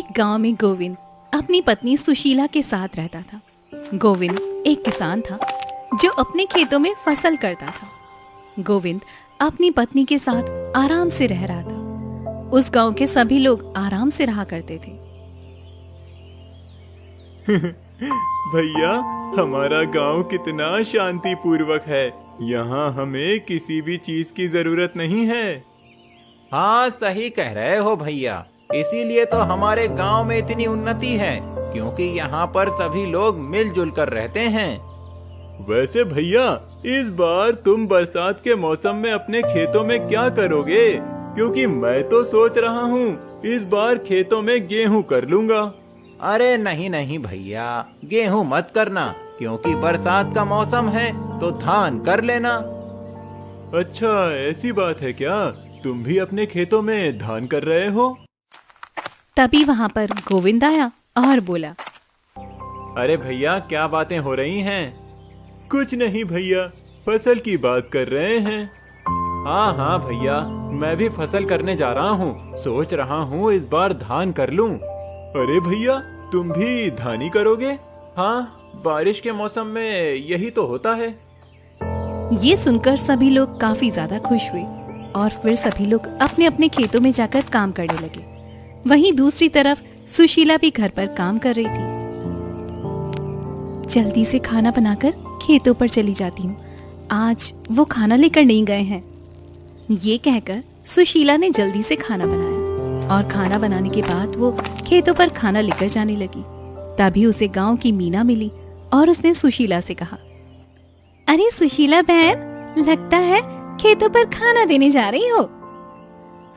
एक गांव में गोविंद अपनी पत्नी सुशीला के साथ रहता था। गोविंद एक किसान था जो अपने खेतों में फसल करता था। गोविंद अपनी पत्नी के साथ आराम से रह रहा था। उस गांव के सभी लोग आराम से रहा करते थे। भैया, हमारा गांव कितना शांतिपूर्वक है। यहाँ हमें किसी भी चीज की जरूरत नहीं है। हाँ, सही कह रहे हो भैया। इसीलिए तो हमारे गांव में इतनी उन्नति है, क्योंकि यहाँ पर सभी लोग मिलजुल कर रहते हैं। वैसे भैया, इस बार तुम बरसात के मौसम में अपने खेतों में क्या करोगे? क्योंकि मैं तो सोच रहा हूँ इस बार खेतों में गेहूं कर लूंगा। अरे नहीं नहीं भैया, गेहूं मत करना, क्योंकि बरसात का मौसम है तो धान कर लेना। अच्छा, ऐसी बात है क्या? तुम भी अपने खेतों में धान कर रहे हो? तभी वहां पर गोविंद आया और बोला, अरे भैया, क्या बातें हो रही हैं? कुछ नहीं भैया, फसल की बात कर रहे हैं। हाँ हाँ भैया, मैं भी फसल करने जा रहा हूँ। सोच रहा हूँ इस बार धान कर लूँ। अरे भैया, तुम भी धान ही करोगे? हाँ, बारिश के मौसम में यही तो होता है। ये सुनकर सभी लोग काफी ज्यादा खुश हुए और फिर सभी लोग अपने अपने खेतों में जाकर काम करने लगे। वहीं दूसरी तरफ सुशीला भी घर पर काम कर रही थी। जल्दी से खाना बनाकर खेतों पर चली जाती हूँ, आज वो खाना लेकर नहीं गए हैं। ये कहकर सुशीला ने जल्दी से खाना बनाया और खाना बनाने के बाद वो खेतों पर खाना लेकर जाने लगी। तभी उसे गांव की मीना मिली और उसने सुशीला से कहा, अरे सुशीला बहन, लगता है खेतों पर खाना देने जा रही हो।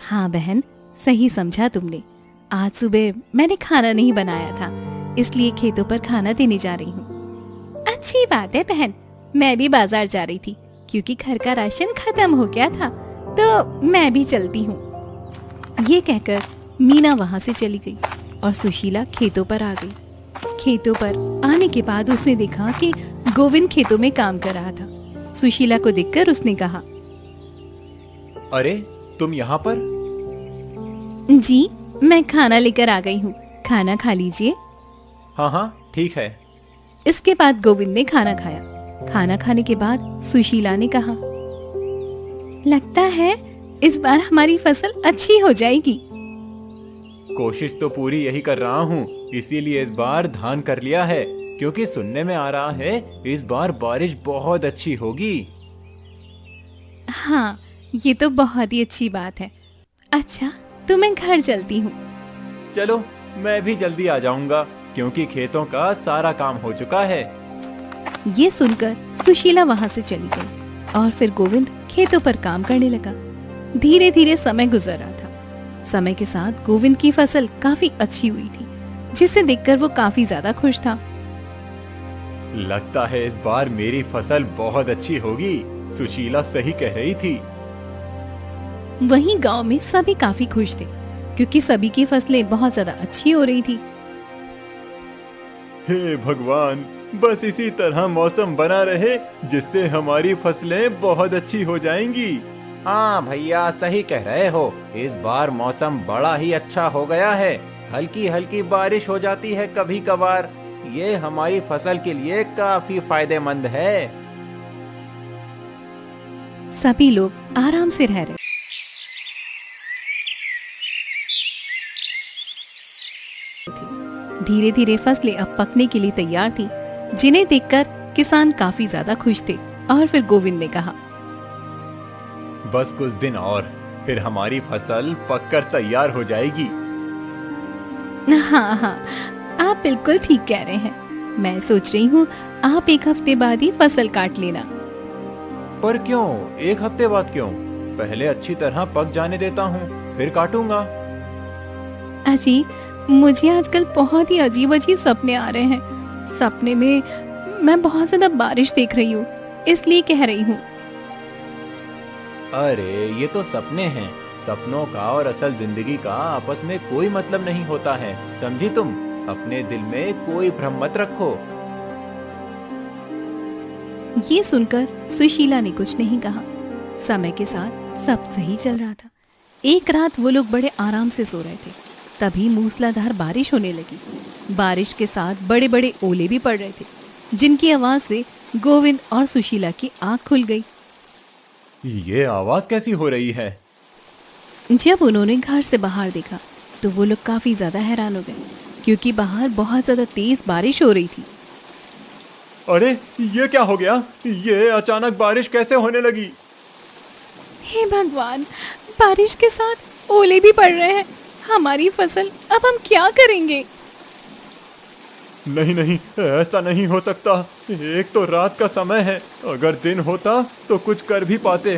हाँ बहन, सही समझा तुमने। आज सुबह मैंने खाना नहीं बनाया था, इसलिए खेतों पर खाना देने जा रही हूँ। अच्छी बात है बहन, मैं भी बाजार जा रही थी क्योंकि घर का राशन खत्म हो गया था, तो मैं भी चलती हूँ। ये कहकर मीना वहाँ से चली गई और सुशीला खेतों पर आ गई। खेतों पर आने के बाद उसने देखा कि गोविंद खेतों में काम कर रहा था। सुशीला को देखकर उसने कहा, अरे तुम यहाँ पर? जी, मैं खाना लेकर आ गई हूँ, खाना खा लीजिए। हाँ हाँ, ठीक है। इसके बाद गोविंद ने खाना खाया। खाना खाने के बाद सुशीला ने कहा, लगता है इस बार हमारी फसल अच्छी हो जाएगी। कोशिश तो पूरी यही कर रहा हूँ, इसीलिए इस बार धान कर लिया है, क्योंकि सुनने में आ रहा है इस बार बारिश बहुत अच्छी होगी। हाँ, ये तो बहुत ही अच्छी बात है। अच्छा, तो मैं घर चलती हूँ। चलो, मैं भी जल्दी आ जाऊंगा, क्योंकि खेतों का सारा काम हो चुका है। ये सुनकर सुशीला वहाँ से चली गई और फिर गोविंद खेतों पर काम करने लगा। धीरे धीरे समय गुजर रहा था। समय के साथ गोविंद की फसल काफी अच्छी हुई थी, जिसे देखकर वो काफी ज्यादा खुश था। लगता है इस बार मेरी फसल बहुत अच्छी होगी, सुशीला सही कह रही थी। वहीं गांव में सभी काफी खुश थे, क्योंकि सभी की फसलें बहुत ज्यादा अच्छी हो रही थी। हे भगवान, बस इसी तरह मौसम बना रहे जिससे हमारी फसलें बहुत अच्छी हो जाएंगी। हाँ भैया, सही कह रहे हो। इस बार मौसम बड़ा ही अच्छा हो गया है। हल्की हल्की बारिश हो जाती है कभी कभार। ये हमारी फसल के लिए काफी फायदेमंद है। सभी लोग आराम से रह रहे। धीरे धीरे फसलें अब पकने के लिए तैयार थी, जिन्हें देखकर किसान काफी ज्यादा खुश थे। और फिर गोविंद ने कहा, बस कुछ दिन और, फिर हमारी फसल पककर तैयार हो जाएगी। हाँ हाँ, आप बिल्कुल ठीक कह रहे हैं। मैं सोच रही हूँ आप एक हफ्ते बाद ही फसल काट लेना। पर क्यों एक हफ्ते बाद? क्यों? पहले अच्छी तरह पक जाने देता हूँ, फिर काटूंगा। अजी, मुझे आजकल बहुत ही अजीब अजीब सपने आ रहे हैं। सपने में मैं बहुत ज्यादा बारिश देख रही हूँ, इसलिए कह रही हूँ। अरे ये तो सपने हैं। सपनों का और असल जिंदगी का आपस में कोई मतलब नहीं होता है, समझी तुम? अपने दिल में कोई भ्रम मत रखो। ये सुनकर सुशीला ने कुछ नहीं कहा। समय के साथ सब सही चल रहा था। एक रात वो लोग बड़े आराम से सो रहे थे। तभी मूसलाधार बारिश होने लगी। बारिश के साथ बड़े बड़े ओले भी पड़ रहे थे, जिनकी आवाज से गोविंद और सुशीला की आंख खुल गई। ये आवाज कैसी हो रही है? जब उन्होंने घर से बाहर देखा तो वो लोग काफी ज्यादा हैरान हो गए, क्योंकि बाहर बहुत ज्यादा तेज बारिश हो रही थी। अरे ये क्या हो गया? ये अचानक बारिश कैसे होने लगी? हे भगवान, बारिश के साथ ओले भी पड़ रहे हैं। हमारी फसल अब हम क्या करेंगे? नहीं नहीं, ऐसा नहीं हो सकता। एक तो रात का समय है, अगर दिन होता तो कुछ कर भी पाते।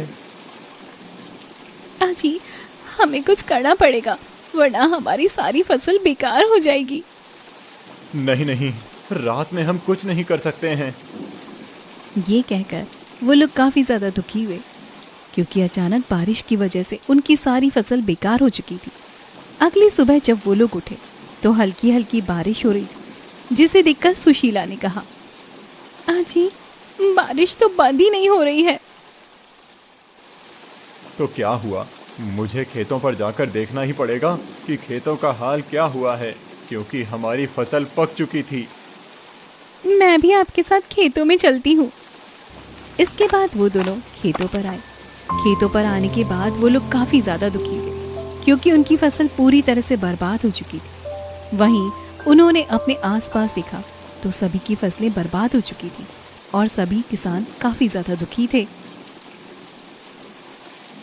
अजी, हमें कुछ करना पड़ेगा, वरना हमारी सारी फसल बेकार हो जाएगी। नहीं नहीं, रात में हम कुछ नहीं कर सकते हैं। ये कहकर वो लोग काफी ज्यादा दुखी हुए, क्योंकि अचानक बारिश की वजह से उनकी सारी फसल बेकार हो चुकी थी। अगली सुबह जब वो लोग उठे तो हल्की हल्की बारिश हो रही थी, जिसे देखकर सुशीला ने कहा, अजी, बारिश तो बंद ही नहीं हो रही है। तो क्या हुआ? मुझे खेतों पर जाकर देखना ही पड़ेगा कि खेतों का हाल क्या हुआ है, क्योंकि हमारी फसल पक चुकी थी। मैं भी आपके साथ खेतों में चलती हूँ। इसके बाद वो दोनों खेतों पर आए। खेतों पर आने के बाद वो लोग काफी ज्यादा दुखी हुए, क्योंकि उनकी फसल पूरी तरह से बर्बाद हो चुकी थी। वहीं उन्होंने अपने आसपास देखा तो सभी की फसलें बर्बाद हो चुकी थी और सभी किसान काफी ज्यादा दुखी थे।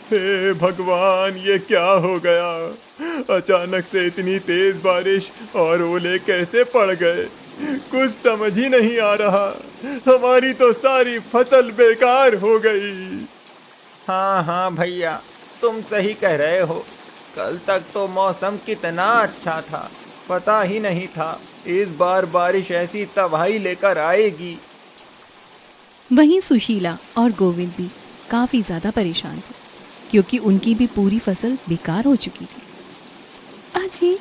हे भगवान, ये क्या हो गया? अचानक से इतनी तेज बारिश और ओले कैसे पड़ गए? कुछ समझ ही नहीं आ रहा। हमारी तो सारी फसल बेकार हो गई। हाँ हाँ भैया, तुम सही कह रहे हो। कल तक तो मौसम कितना अच्छा था, पता ही नहीं था इस बार बारिश ऐसी तबाही लेकर आएगी। वहीं सुशीला और गोविंद भी काफी ज्यादा परेशान थे, क्योंकि उनकी भी पूरी फसल बेकार हो चुकी थी। अजी,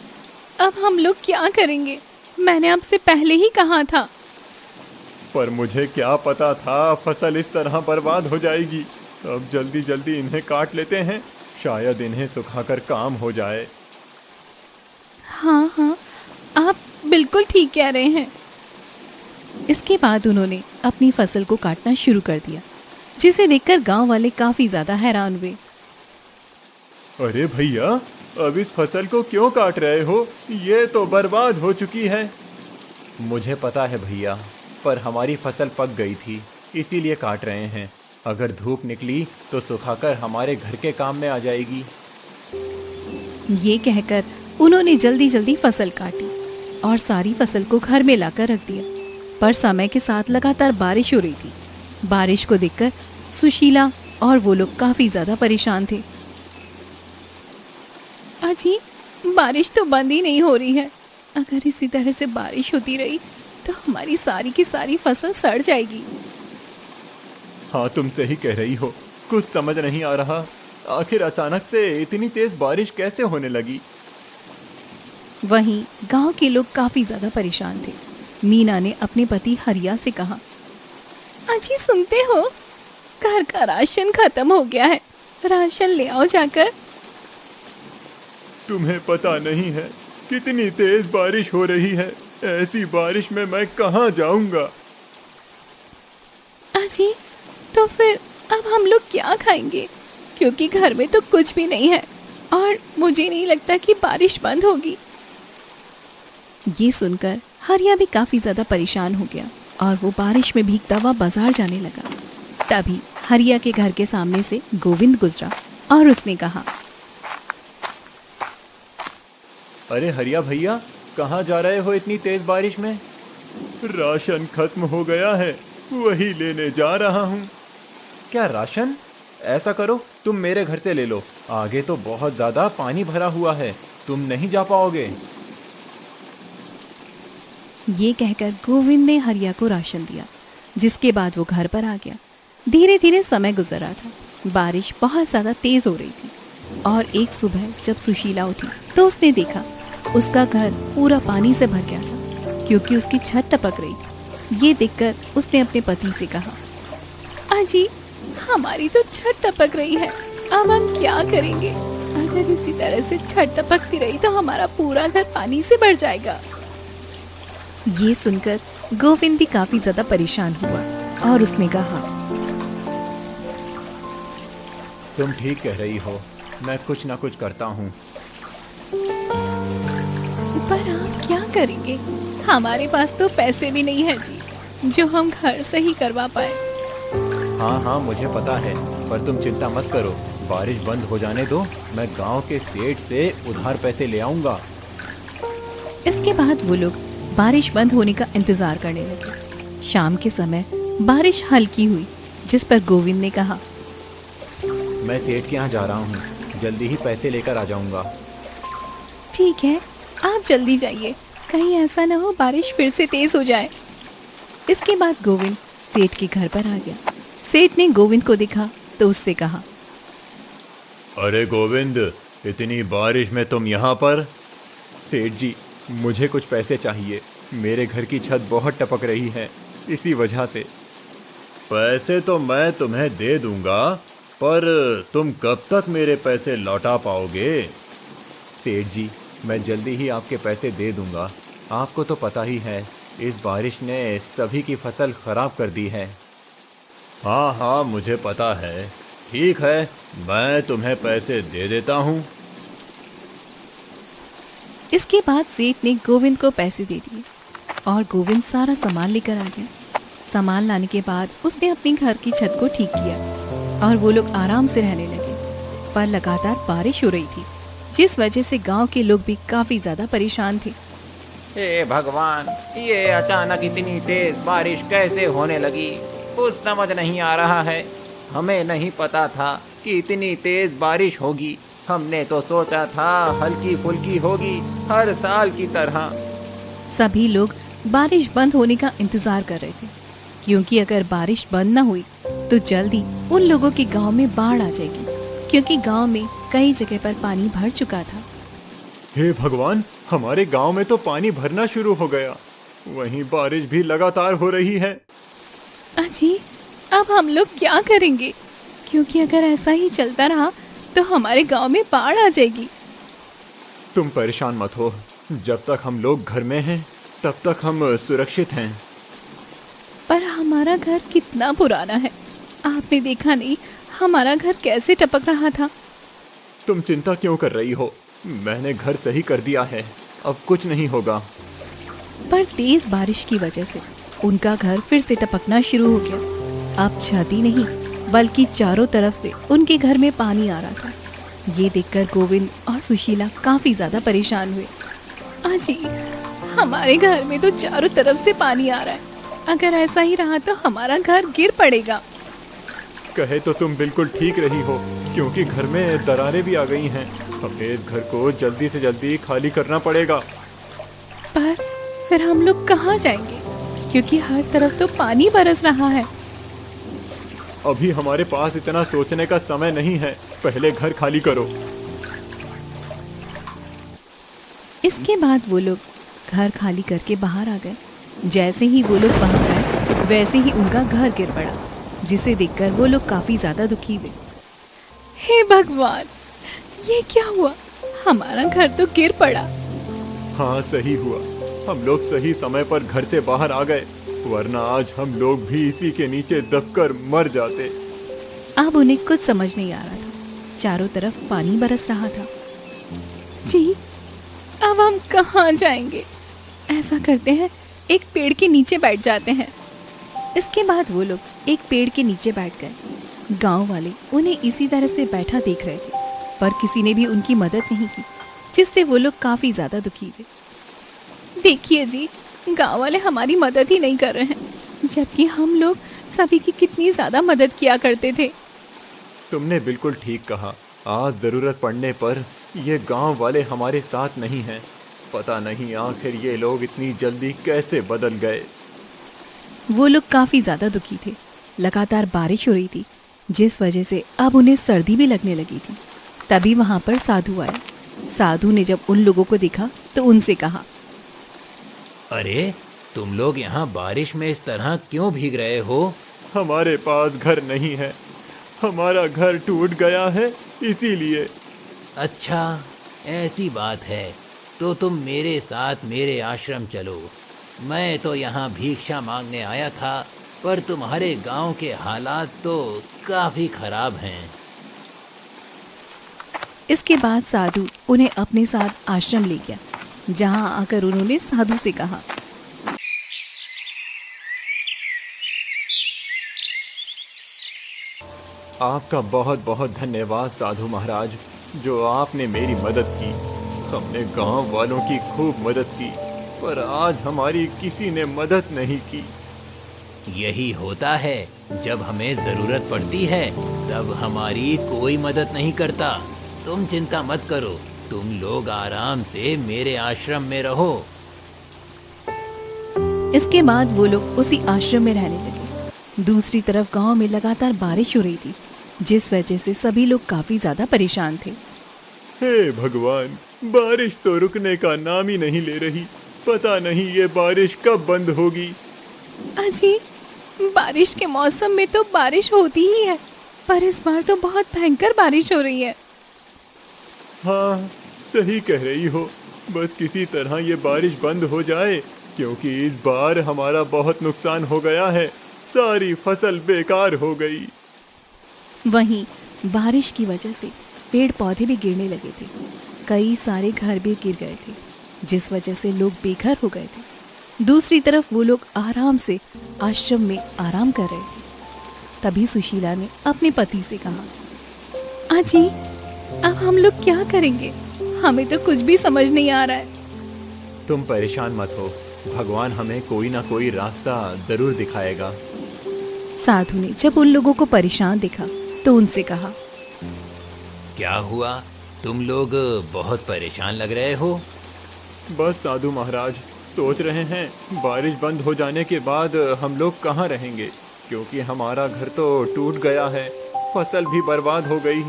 अब हम लोग क्या करेंगे? मैंने आपसे पहले ही कहा था। पर मुझे क्या पता था फसल इस तरह बर्बाद हो जाएगी। अब जल्दी जल्दी इन्हें काट लेते हैं, शायद इन्हें सुखाकर काम हो जाए। हाँ हाँ, आप बिल्कुल ठीक कह रहे हैं। इसके बाद उन्होंने अपनी फसल को काटना शुरू कर दिया, जिसे देखकर गांव वाले काफी ज्यादा हैरान हुए। अरे भैया, अब इस फसल को क्यों काट रहे हो? ये तो बर्बाद हो चुकी है। मुझे पता है भैया, पर हमारी फसल पक गई थी, इसीलिए काट रहे हैं। अगर धूप निकली तो सुखाकर हमारे घर के काम में आ जाएगी। ये कहकर उन्होंने जल्दी जल्दी फसल काटी और सारी फसल को घर में लाकर रख दिया। पर समय के साथ लगातार बारिश हो रही थी। बारिश को देखकर सुशीला और वो लोग काफी ज्यादा परेशान थे। अजी, बारिश तो बंद ही नहीं हो रही है। अगर इसी तरह से बारिश होती रही तो हमारी सारी की सारी फसल सड़ जाएगी। हाँ, तुम सही कह रही हो। कुछ समझ नहीं आ रहा, आखिर अचानक से इतनी तेज बारिश कैसे होने लगी। वहीं गांव के लोग काफी ज्यादा परेशान थे। मीना ने अपने पति हरिया से कहा, अजी सुनते हो, घर का राशन खत्म हो गया है, राशन ले आओ जाकर। तुम्हें पता नहीं है कितनी तेज बारिश हो रही है। ऐसी बारिश में मैं कहाँ जाऊंगा। अजी, तो फिर अब हम लोग क्या खाएंगे? क्योंकि घर में तो कुछ भी नहीं है और मुझे नहीं लगता कि बारिश बंद होगी। ये सुनकर हरिया भी काफी ज्यादा परेशान हो गया और वो बारिश में भीगता हुआ बाजार जाने लगा। तभी हरिया के घर के सामने से गोविंद गुजरा और उसने कहा, अरे हरिया भैया, कहाँ जा रहे हो इतनी तेज बारिश में? राशन खत्म हो गया है, वही लेने जा रहा हूँ। क्या राशन? ऐसा करो, तुम मेरे घर से ले लो। आगे तो बहुत ज्यादा पानी भरा हुआ है, तुम नहीं जा पाओगे। ये कहकर गोविंद ने हरिया को राशन दिया, जिसके बाद वो घर पर आ गया। धीरे धीरे समय गुजर रहा था। बारिश बहुत ज्यादा तेज हो रही थी और एक सुबह जब सुशीला उठी तो उसने देखा उसका घर पूरा पानी से भर गया था, क्योंकि उसकी छत टपक रही थी। ये देखकर उसने अपने पति से कहा, अजी, हमारी तो छत टपक रही है, अब हम क्या करेंगे? अगर इसी तरह से छत टपकती रही तो हमारा पूरा घर पानी से भर जाएगा। ये सुनकर गोविंद भी काफी ज्यादा परेशान हुआ और उसने कहा, तुम ठीक कह रही हो, मैं कुछ ना कुछ करता हूँ। पर आप क्या करेंगे? हमारे पास तो पैसे भी नहीं है जी, जो हम घर से ही करवा पाए। हाँ हाँ मुझे पता है, पर तुम चिंता मत करो, बारिश बंद हो जाने दो, मैं गांव के सेठ से उधार पैसे ले आऊंगा। इसके बाद वो लोग बारिश बंद होने का इंतजार करने लगे। शाम के समय बारिश हल्की हुई, जिस पर गोविंद ने कहा, मैं सेठ के यहाँ जा रहा हूँ, जल्दी ही पैसे लेकर आ जाऊंगा। ठीक है, आप जल्दी जाइए, कहीं ऐसा न हो बारिश फिर से तेज हो जाए। इसके बाद गोविंद सेठ के घर पर आ गया। सेठ ने गोविंद को देखा तो उससे कहा, अरे गोविंद, इतनी बारिश में तुम यहाँ पर? सेठ जी, मुझे कुछ पैसे चाहिए, मेरे घर की छत बहुत टपक रही है, इसी वजह से। पैसे तो मैं तुम्हें दे दूंगा, पर तुम कब तक मेरे पैसे लौटा पाओगे? सेठ जी, मैं जल्दी ही आपके पैसे दे दूंगा। आपको तो पता ही है, इस बारिश ने सभी की फसल खराब कर दी है। हाँ हाँ मुझे पता है, ठीक है, मैं तुम्हें पैसे दे देता हूँ। इसके बाद सेठ ने गोविंद को पैसे दे दिए और गोविंद सारा सामान लेकर आ गया। सामान लाने के बाद उसने अपनी घर की छत को ठीक किया और वो लोग आराम से रहने लगे। पर लगातार बारिश हो रही थी, जिस वजह से गांव के लोग भी काफी ज्यादा परेशान थे। हे भगवान, ये अचानक इतनी तेज बारिश कैसे होने लगी, कुछ समझ नहीं आ रहा है। हमें नहीं पता था कि इतनी तेज बारिश होगी। हमने तो सोचा था हल्की फुल्की होगी, हर साल की तरह। सभी लोग बारिश बंद होने का इंतजार कर रहे थे, क्योंकि अगर बारिश बंद न हुई तो जल्दी उन लोगों के गांव में बाढ़ आ जाएगी, क्योंकि गांव में कई जगह पर पानी भर चुका था। हे भगवान, हमारे गांव में तो पानी भरना शुरू हो गया, वहीं बारिश भी लगातार हो रही है। अजी, अब हम लोग क्या करेंगे? क्योंकि अगर ऐसा ही चलता रहा तो हमारे गांव में बाढ़ आ जाएगी। तुम परेशान मत हो, जब तक हम लोग घर में हैं तब तक हम सुरक्षित हैं। पर हमारा घर कितना पुराना है, आपने देखा नहीं हमारा घर कैसे टपक रहा था। तुम चिंता क्यों कर रही हो? मैंने घर सही कर दिया है, अब कुछ नहीं होगा। पर तेज बारिश की वजह से उनका घर फिर से टपकना शुरू हो गया। अब छत ही नहीं बल्कि चारों तरफ से उनके घर में पानी आ रहा था। ये देखकर गोविंद और सुशीला काफी ज्यादा परेशान हुए। अजी, हमारे घर में तो चारों तरफ से पानी आ रहा है, अगर ऐसा ही रहा तो हमारा घर गिर पड़ेगा। कहे तो तुम बिल्कुल ठीक रही हो, क्योंकि घर में दरारें भी आ गई हैं। हमें इस घर को जल्दी से जल्दी खाली करना पड़ेगा। पर फिर हम लोग कहाँ जाएंगे, क्योंकि हर तरफ तो पानी बरस रहा है। अभी हमारे पास इतना सोचने का समय नहीं है, पहले घर खाली करो। इसके बाद वो लोग घर खाली करके बाहर आ गए। जैसे ही वो लोग बाहर आए वैसे ही उनका घर गिर पड़ा, जिसे देखकर वो लोग काफी ज्यादा दुखी हुए। हे भगवान, ये क्या हुआ? हमारा घर तो गिर पड़ा। हाँ सही हुआ, हम लोग सही समय पर घर से बाहर आ गए, वरना आज हम लोग भी इसी के नीचे दबकर मर जाते। अब उन्हें कुछ समझ नहीं आ रहा था, चारों तरफ पानी बरस रहा था। जी, अब हम कहाँ जाएंगे? ऐसा करते हैं, एक पेड़ के नीचे बैठ जाते हैं। इसके बाद वो लोग एक पेड़ के नीचे बैठ गए। गांव वाले उन्हें इसी तरह से बैठा देख रहे थे, पर किसी ने भी उनकी मदद नहीं की, जिससे वो लोग काफी ज्यादा दुखी हुए। देखिए जी, गांव वाले हमारी मदद ही नहीं कर रहे हैं, जबकि हम लोग सभी की कितनी ज्यादा मदद किया करते थे। तुमने बिल्कुल ठीक कहा, आज जरूरत पड़ने पर ये गांव वाले हमारे साथ नहीं हैं। पता नहीं आखिर ये लोग इतनी जल्दी कैसे बदल गए। वो लोग काफी ज्यादा दुखी थे। लगातार बारिश हो रही थी, जिस वजह से अब उन्हें सर्दी भी लगने लगी थी। तभी वहां पर साधु आए। साधु ने जब उन लोगों को देखा तो उनसे कहा, अरे, तुम लोग यहाँ बारिश में इस तरह क्यों भीग रहे हो? हमारे पास घर नहीं है, हमारा घर टूट गया है, इसीलिए। अच्छा, ऐसी बात है, तो तुम मेरे साथ मेरे आश्रम चलो। मैं तो यहाँ भिक्षा मांगने आया था, पर तुम्हारे गांव के हालात तो काफी खराब हैं। इसके बाद साधु उन्हें अपने साथ आश्रम ले गया, जहां आकर उन्होंने साधु से कहा, आपका बहुत बहुत धन्यवाद साधु महाराज, जो आपने मेरी मदद की। हमने गांव वालों की खूब मदद की, पर आज हमारी किसी ने मदद नहीं की। यही होता है, जब हमें जरूरत पड़ती है तब हमारी कोई मदद नहीं करता। तुम चिंता मत करो, तुम लोग आराम से मेरे आश्रम में रहो। इसके बाद वो लोग उसी आश्रम में रहने लगे। दूसरी तरफ गांव में लगातार बारिश हो रही थी, जिस वजह से सभी लोग काफी ज्यादा परेशान थे। हे भगवान, बारिश तो रुकने का नाम ही नहीं ले रही। पता नहीं ये बारिश कब बंद होगी। अजी, बारिश के मौसम में तो बारिश होती ही है, पर इस बार तो बहुत भयंकर बारिश हो रही है। हाँ, सही कह रही हो। बस किसी तरह ये बारिश बंद हो जाए, क्योंकि इस बार हमारा बहुत नुकसान हो गया है। सारी फसल बेकार हो गई। वहीं बारिश की वजह से पेड़ पौधे भी गिरने लगे थे। कई सारे घर भी गिर गए थे, जिस वजह से लोग बेघर हो गए थे। दूसरी तरफ वो लोग आराम से आश्रम में आराम कर रहे थे। तभी सुशीला ने अपने पति से कहा, अजी, अब हम लोग क्या करेंगे? हमें तो कुछ भी समझ नहीं आ रहा है। तुम परेशान मत हो, भगवान हमें कोई ना कोई रास्ता जरूर दिखाएगा। साधु ने जब उन लोगों को परेशान देखा तो उनसे कहा, क्या हुआ? तुम लोग बहुत परेशान लग रहे हो। बस साधु महाराज, सोच रहे हैं बारिश बंद हो जाने के बाद हम लोग कहाँ रहेंगे, क्योंकि हमारा घर तो टूट गया है, फसल भी बर्बाद हो गई,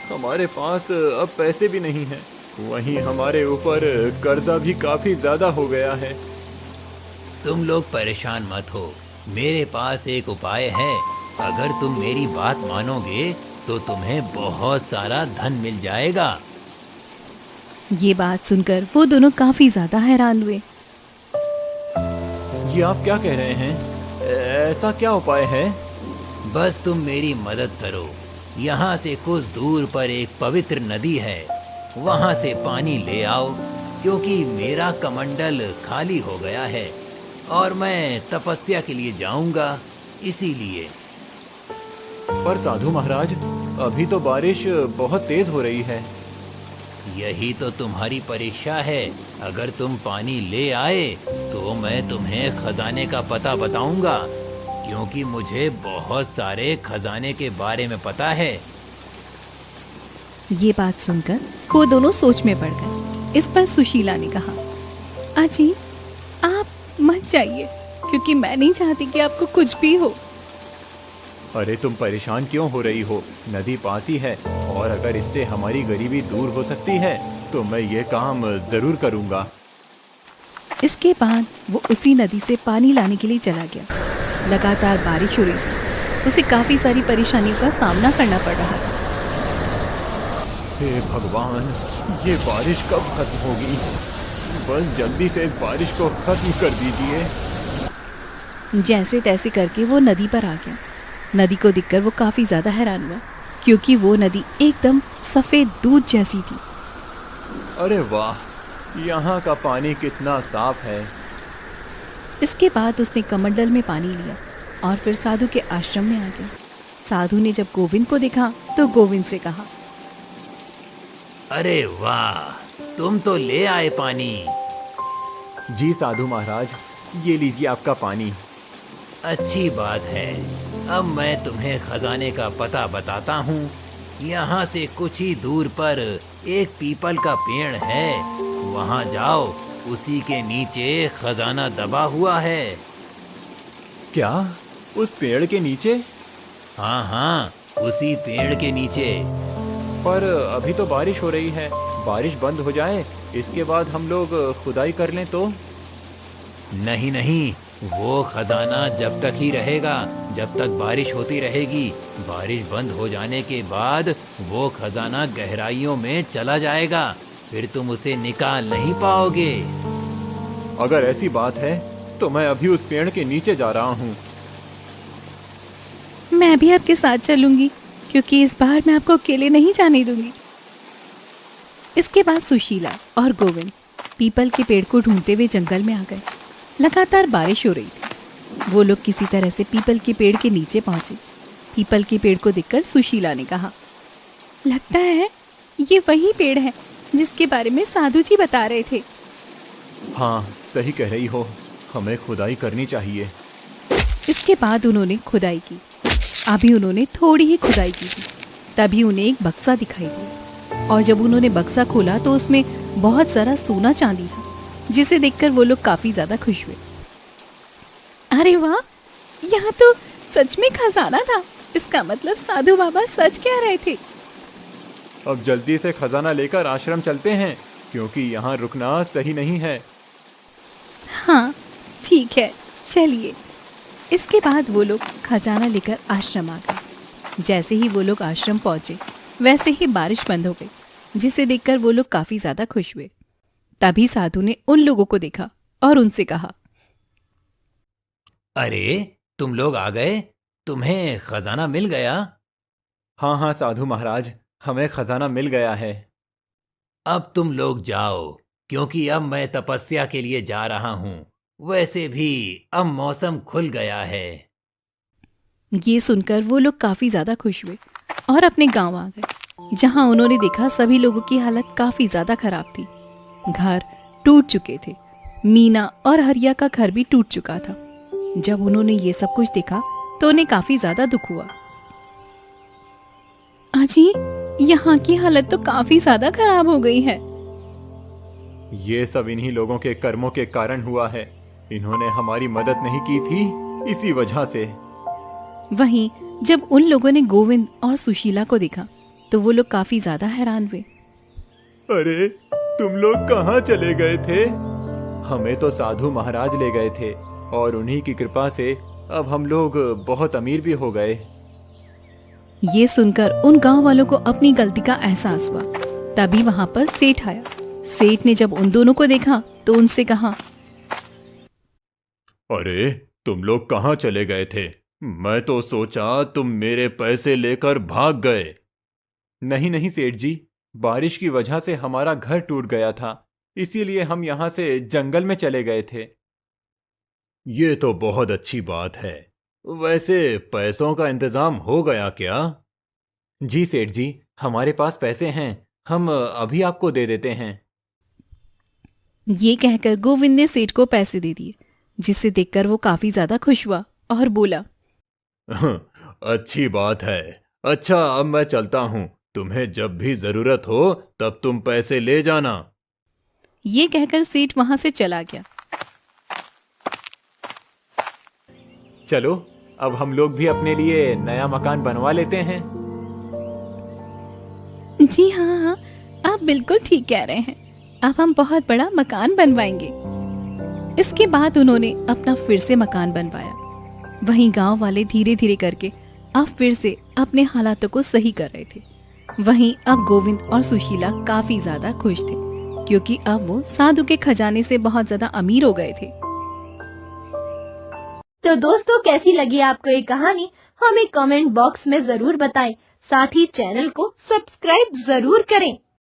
हमारे पास अब पैसे भी नहीं हैं, वहीं हमारे ऊपर कर्जा भी काफी ज्यादा हो गया है। तुम लोग परेशान मत हो, मेरे पास एक उपाय है। अगर तुम मेरी बात मानोगे तो तुम्हें बहुत सारा धन मिल जाएगा। ये बात सुनकर वो दोनों काफी ज्यादा हैरान हुए। ये आप क्या कह रहे हैं? ऐसा क्या उपाय है? बस तुम मेरी मदद करो। यहाँ से कुछ दूर पर एक पवित्र नदी है, वहाँ से पानी ले आओ, क्योंकि मेरा कमंडल खाली हो गया है और मैं तपस्या के लिए जाऊंगा, इसीलिए। पर साधु महाराज, अभी तो बारिश बहुत तेज हो रही है। यही तो तुम्हारी परीक्षा है। अगर तुम पानी ले आए तो मैं तुम्हें खजाने का पता बताऊंगा, क्योंकि मुझे बहुत सारे खजाने के बारे में पता है। ये बात सुनकर वो दोनों सोच में पड़ गए। इस पर सुशीला ने कहा, अजी, आप मत जाइए, क्योंकि मैं नहीं चाहती कि आपको कुछ भी हो। अरे तुम परेशान क्यों हो रही हो? नदी पास ही है, और अगर इससे हमारी गरीबी दूर हो सकती है तो मैं ये काम जरूर करूँगा। इसके बाद वो उसी नदी से पानी लाने के लिए चला गया। लगातार बारिश हो रही थी, उसे काफी सारी परेशानियों का सामना करना पड़ रहा था। हे भगवान, ये बारिश कब खत्म होगी? बस जल्दी से इस बारिश को खत्म कर दीजिए। जैसे तैसे करके वो नदी पर आ गया। नदी को देखकर वो काफी ज्यादा हैरान हुआ, क्योंकि वो नदी एकदम सफेद दूध जैसी थी। अरे वाह, यहाँ का पानी कितना साफ है। इसके बाद उसने कमंडल में पानी लिया और फिर साधु के आश्रम में आ गया। साधु ने जब गोविंद को देखा तो गोविंद से कहा, अरे वाह, तुम तो ले आए पानी। जी साधु महाराज, ये लीजिए आपका पानी। अच्छी बात है। अब मैं तुम्हें खजाने का पता बताता हूँ। यहाँ से कुछ ही दूर पर एक पीपल का पेड़ है, वहाँ जाओ, उसी के नीचे खजाना दबा हुआ है। क्या? उस पेड़ के नीचे? हाँ हाँ, उसी पेड़ के नीचे। पर अभी तो बारिश हो रही है, बारिश बंद हो जाए इसके बाद हम लोग खुदाई कर लें तो? नहीं नहीं, वो खजाना जब तक ही रहेगा जब तक बारिश होती रहेगी। बारिश बंद हो जाने के बाद वो खजाना गहराइयों में चला जाएगा, फिर तुम उसे निकाल नहीं पाओगे। अगर ऐसी बात है तो मैं अभी उस पेड़ के नीचे जा रहा हूँ। मैं भी आपके साथ चलूंगी, क्योंकि इस बार मैं आपको अकेले नहीं जाने दूंगी। इसके बाद सुशीला और गोविंद पीपल के पेड़ को ढूंढते हुए जंगल में आ गए। लगातार बारिश हो रही थी। वो लोग किसी तरह से पीपल के पेड़ के नीचे पहुंचे। पीपल के पेड़ को देखकर सुशीला ने कहा, लगता है ये वही पेड़ है जिसके बारे में साधु जी बता रहे थे। हाँ, सही कह रही हो, हमें खुदाई करनी चाहिए। इसके बाद उन्होंने खुदाई की। अभी उन्होंने थोड़ी ही खुदाई की थी, तभी उन्हें एक बक्सा दिखाई दिया। और जब उन्होंने बक्सा खोला तो उसमें बहुत सारा सोना चांदी था, जिसे देखकर वो लोग काफी ज्यादा खुश हुए। अरे वाह, यहाँ तो सच में खजाना था। इसका मतलब साधु बाबा सच कह रहे थे। अब जल्दी से खजाना लेकर आश्रम चलते हैं, क्योंकि यहाँ रुकना सही नहीं है। हाँ ठीक है, चलिए। इसके बाद वो लोग खजाना लेकर आश्रम आ गए। जैसे ही वो लोग आश्रम पहुंचे वैसे ही बारिश बंद हो गई, जिसे देखकर वो लोग काफी ज्यादा खुश हुए। तभी साधु ने उन लोगों को देखा और उनसे कहा, अरे तुम लोग आ गए, तुम्हें खजाना मिल गया। हाँ हाँ साधु महाराज, हमें खजाना मिल गया है। अब तुम लोग जाओ, क्योंकि अब मैं तपस्या के लिए जा रहा हूँ। वैसे भी अब मौसम खुल गया है। ये सुनकर वो लोग काफी ज्यादा खुश हुए और अपने गांव आ गए, जहां उन्होंने देखा सभी लोगों की हालत काफी ज्यादा खराब थी। घर टूट चुके थे। मीना और हरिया का घर भी टूट चुका था। जब उन्होंने ये सब कुछ देखा तो उन्हें काफी ज्यादा दुख हुआ। अजी, यहाँ की हालत तो काफी ज्यादा खराब हो गई है। ये सब इन्हीं लोगों के कर्मों के कारण हुआ है। इन्होंने हमारी मदद नहीं की थी, इसी वजह से। वहीं जब उन लोगों ने गोविंद और सुशीला को देखा तो वो लोग काफी ज्यादा हैरान हुए। अरे तुम लोग कहाँ चले गए थे? हमें तो साधु महाराज ले गए थे और उन्हीं की कृपा से अब हम लोग बहुत अमीर भी हो गए। ये सुनकर उन गांव वालों को अपनी गलती का एहसास हुआ। तभी वहां पर सेठ आया। सेठ ने जब उन दोनों को देखा तो उनसे कहा, अरे तुम लोग कहाँ चले गए थे? मैं तो सोचा तुम मेरे पैसे लेकर भाग गए। नहीं नहीं सेठ जी, बारिश की वजह से हमारा घर टूट गया था, इसीलिए हम यहाँ से जंगल में चले गए थे। ये तो बहुत अच्छी बात है। वैसे पैसों का इंतजाम हो गया क्या? जी सेठ जी, हमारे पास पैसे हैं, हम अभी आपको दे देते हैं। ये कहकर गोविंद ने सेठ को पैसे दे दिए, जिसे देखकर वो काफी ज्यादा खुश हुआ और बोला, अच्छी बात है। अच्छा, अब मैं चलता हूँ। तुम्हें जब भी जरूरत हो तब तुम पैसे ले जाना। ये कहकर सेठ वहां से चला गया। चलो, अब हम लोग भी अपने लिए नया मकान बनवा लेते हैं। जी हाँ हाँ, आप बिल्कुल ठीक कह रहे हैं। अब हम बहुत बड़ा मकान बनवाएंगे। इसके बाद उन्होंने अपना फिर से मकान बनवाया। वहीं गांव वाले धीरे धीरे करके अब फिर से अपने हालातों को सही कर रहे थे। वहीं अब गोविंद और सुशीला काफी ज्यादा खुश थे, क्योंकि अब वो साधु के खजाने से बहुत ज्यादा अमीर हो गए थे। तो दोस्तों, कैसी लगी आपको ये कहानी? हमें कमेंट बॉक्स में जरूर बताएं। साथ ही चैनल को सब्सक्राइब जरूर करें।